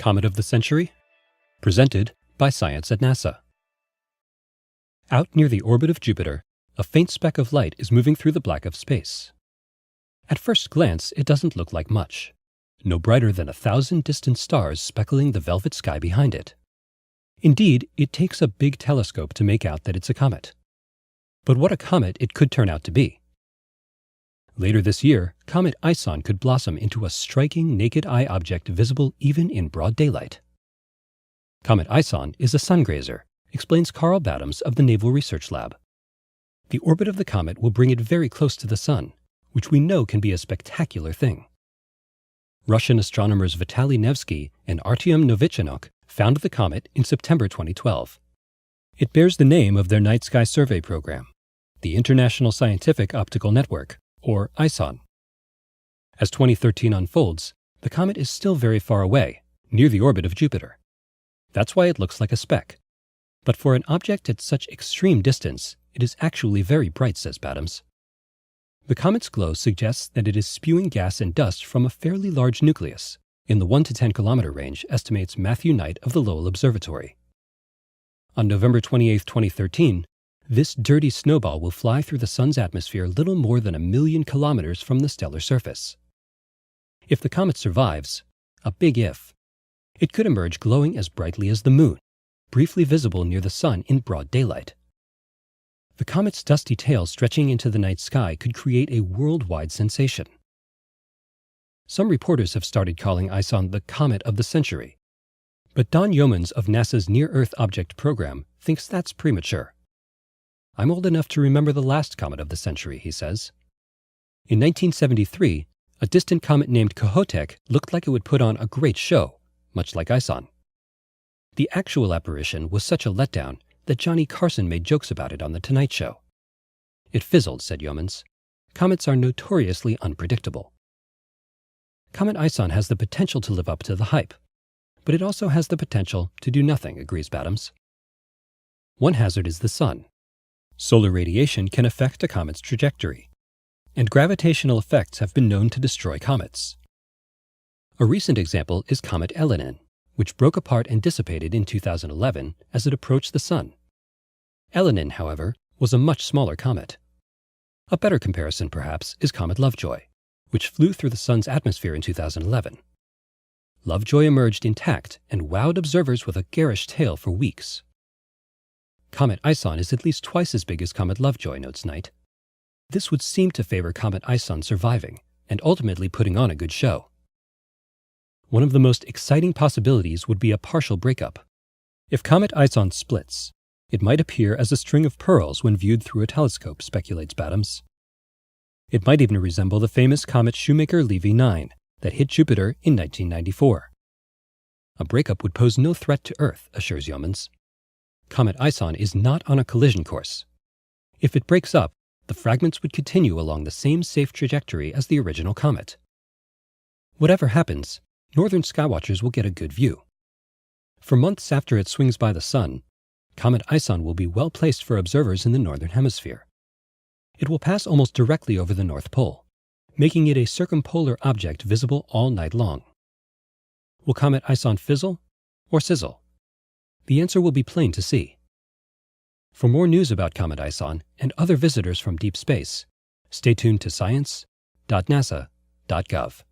Comet of the Century, presented by Science at NASA. Out near the orbit of Jupiter, a faint speck of light is moving through the black of space. At first glance, it doesn't look like much, no brighter than 1,000 distant stars speckling the velvet sky behind it. Indeed, it takes a big telescope to make out that it's a comet. But what a comet it could turn out to be. Later this year, Comet ISON could blossom into a striking naked-eye object visible even in broad daylight. Comet ISON is a sungrazer, explains Carl Badams of the Naval Research Lab. The orbit of the comet will bring it very close to the Sun, which we know can be a spectacular thing. Russian astronomers Vitaly Nevsky and Artyom Novichenok found the comet in September 2012. It bears the name of their night sky survey program, the International Scientific Optical Network, or ISON. As 2013 unfolds, the comet is still very far away, near the orbit of Jupiter. That's why it looks like a speck. But for an object at such extreme distance, it is actually very bright, says Badams. The comet's glow suggests that it is spewing gas and dust from a fairly large nucleus, in the 1 to 10 kilometer range, estimates Matthew Knight of the Lowell Observatory. On November 28, 2013, this dirty snowball will fly through the Sun's atmosphere little more than 1,000,000 kilometers from the stellar surface. If the comet survives, a big if, it could emerge glowing as brightly as the Moon, briefly visible near the Sun in broad daylight. The comet's dusty tail stretching into the night sky could create a worldwide sensation. Some reporters have started calling ISON the Comet of the Century, but Don Yeomans of NASA's Near-Earth Object Program thinks that's premature. I'm old enough to remember the last comet of the century, he says. In 1973, a distant comet named Kohoutek looked like it would put on a great show, much like ISON. The actual apparition was such a letdown that Johnny Carson made jokes about it on The Tonight Show. It fizzled, said Yeomans. Comets are notoriously unpredictable. Comet ISON has the potential to live up to the hype, but it also has the potential to do nothing, agrees Badams. One hazard is the Sun. Solar radiation can affect a comet's trajectory, and gravitational effects have been known to destroy comets. A recent example is Comet Elenin, which broke apart and dissipated in 2011 as it approached the Sun. Elenin, however, was a much smaller comet. A better comparison, perhaps, is Comet Lovejoy, which flew through the Sun's atmosphere in 2011. Lovejoy emerged intact and wowed observers with a garish tail for weeks. Comet ISON is at least twice as big as Comet Lovejoy, notes Knight. This would seem to favor Comet ISON surviving and ultimately putting on a good show. One of the most exciting possibilities would be a partial breakup. If Comet ISON splits, it might appear as a string of pearls when viewed through a telescope, speculates Badams. It might even resemble the famous comet Shoemaker-Levy 9 that hit Jupiter in 1994. A breakup would pose no threat to Earth, assures Yeomans. Comet ISON is not on a collision course. If it breaks up, the fragments would continue along the same safe trajectory as the original comet. Whatever happens, northern skywatchers will get a good view. For months after it swings by the Sun, Comet ISON will be well placed for observers in the northern hemisphere. It will pass almost directly over the North Pole, making it a circumpolar object visible all night long. Will Comet ISON fizzle or sizzle? The answer will be plain to see. For more news about Comet ISON and other visitors from deep space, stay tuned to science.nasa.gov.